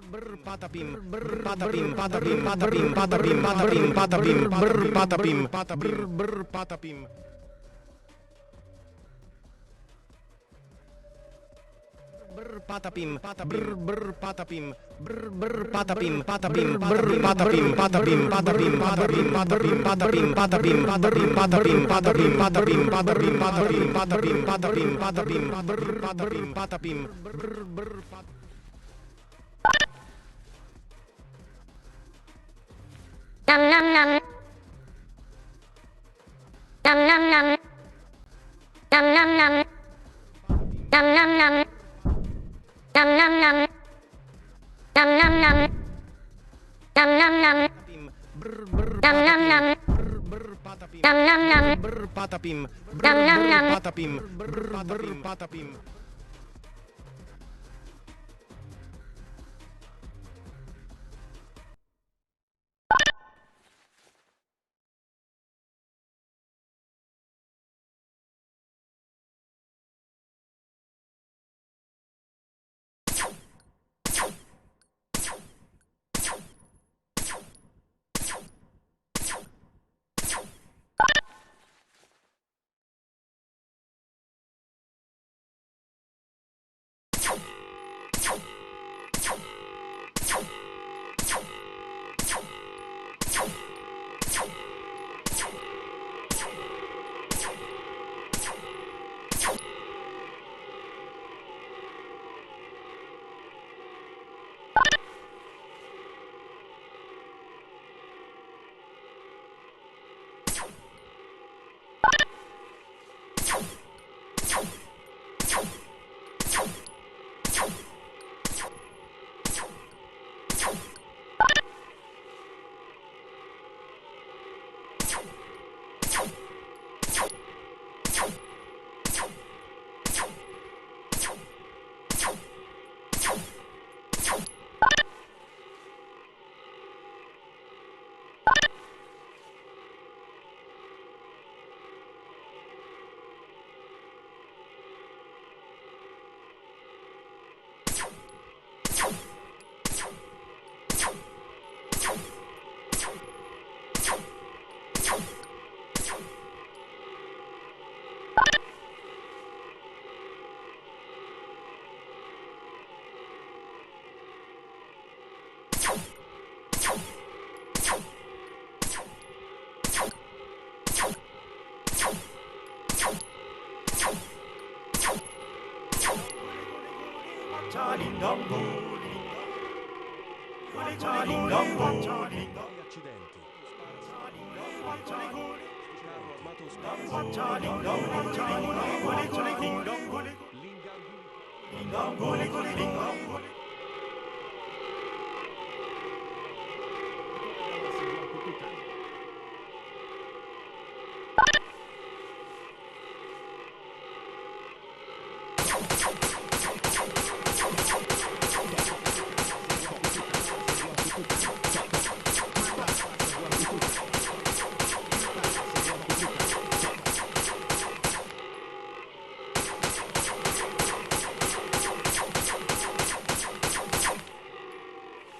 Berpatapim, berpatapim, patapim, patapim, patapim, patapim, patapim, berpatapim, patapim, berpatapim. Berpatapim, berpatapim, berpatapim, patapim, berpatapim, patapim, patapim, patapim, patapim, patapim, patapim, patapim, patapim, patapim, patapim, patapim, patapim, patapim, patapim, patapim, berpatapim, patapim, berpatapim. Nam nam nam. Nam nam nam. Nam nam nam. Nam nam nam. Nam nam nam. Nam nam nam. Nam nam nam. Nam nam nam. Nam nam nam. Berpatapim, Nam nam nam. berpatapim, berpatapim.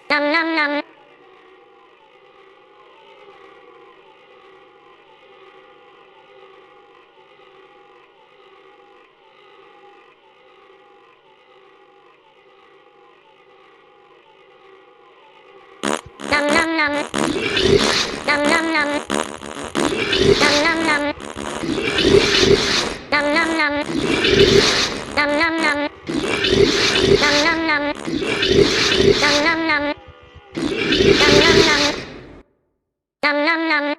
Nam nam nam. Nam nam nam. Nam nam nam. Nam nam nam. Nam nam nam. Nam nam nam. Nam nam nam. Nam nam nam. Nam nam nam. Nam nam nam.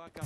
Boneca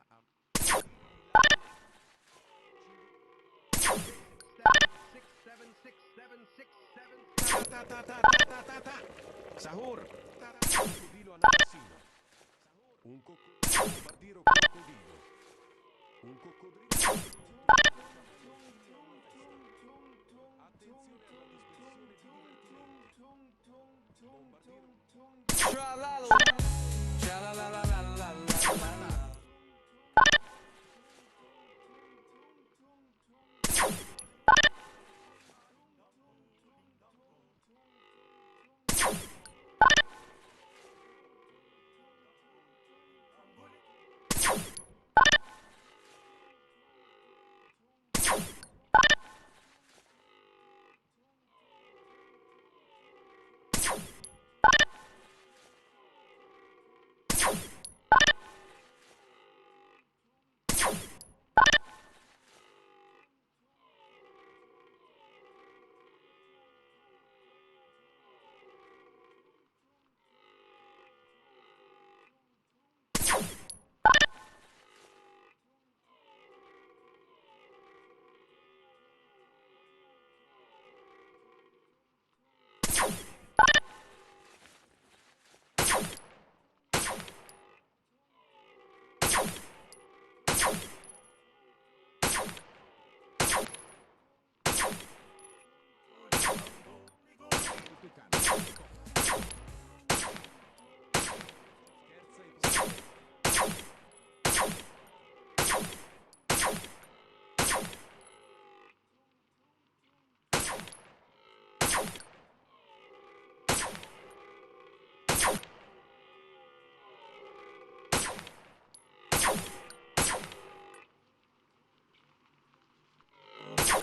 am... Sahur. Crocodilo assassino. Un bombardiro crocodilo. Un coccodrillo. Attenzione alla dispersione di divertimento.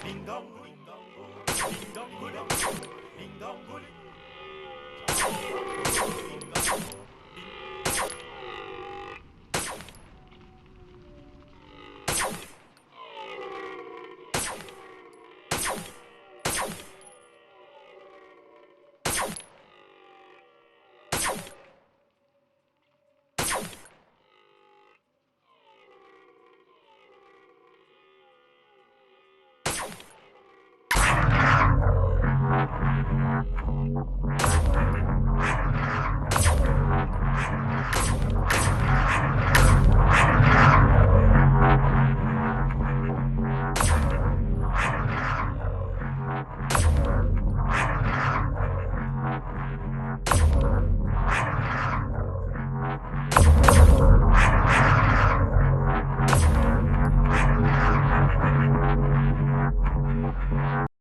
Ding dong, ding dong, ding dong, ding dong, ding dong, ding dong.